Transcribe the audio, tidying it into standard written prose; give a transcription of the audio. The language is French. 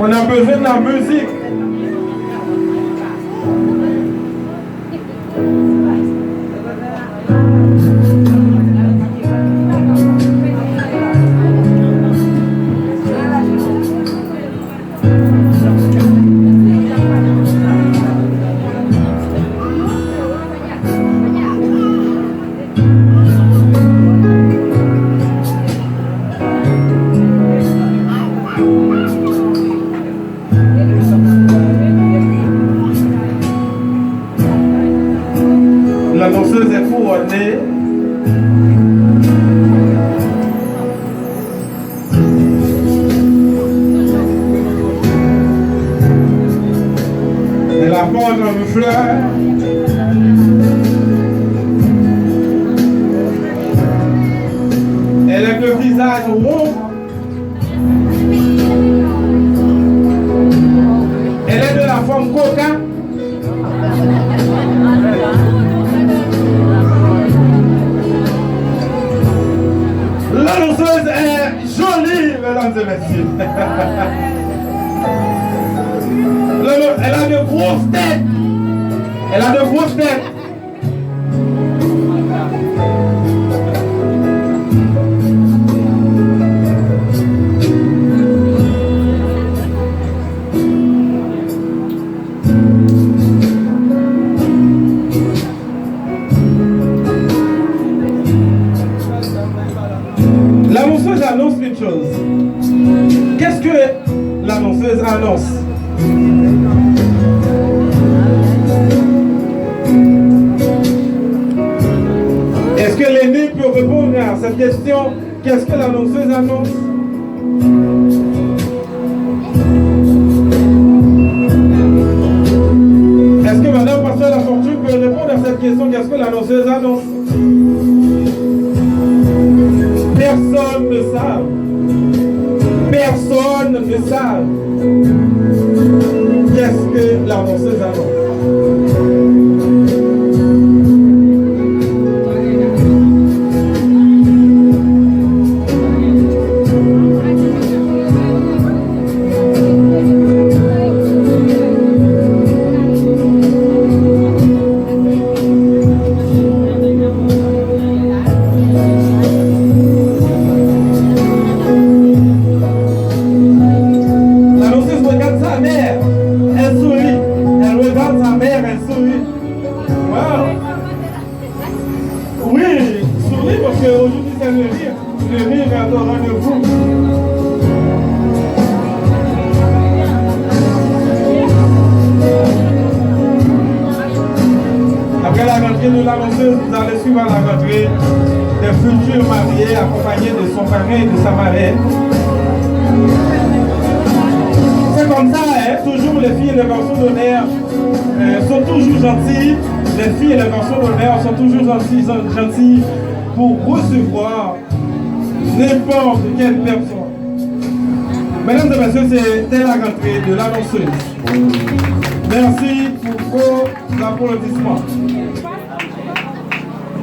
On a besoin de la musique. L'annonceuse est couronnée. Elle apporte une fleur. Elle a le visage rond. Elle est de la forme coca. L'annonceuse est jolie, mesdames et messieurs. Elle a de grosses têtes. Elle a de grosses têtes. L'annonceuse annonce une chose. Qu'est-ce que l'annonceuse annonce? Est-ce que l'aîné peut répondre à cette question? Qu'est-ce que l'annonceuse annonce? Est-ce que Madame Pasteur La Fortune peut répondre à cette question? Qu'est-ce que l'annonceuse annonce? Personne ne sait. Personne ne sait. Qu'est-ce que l'annonceuse annonce? Vous allez suivre à la rentrée des futurs mariés accompagnés de son parrain et de sa marraine. C'est comme ça, hein? Toujours les filles et les garçons d'honneur sont toujours gentils. Les filles et les garçons d'honneur sont toujours gentils pour recevoir n'importe quelle personne. Mesdames et messieurs, c'était la rentrée de l'annonceuse. Merci pour vos applaudissements.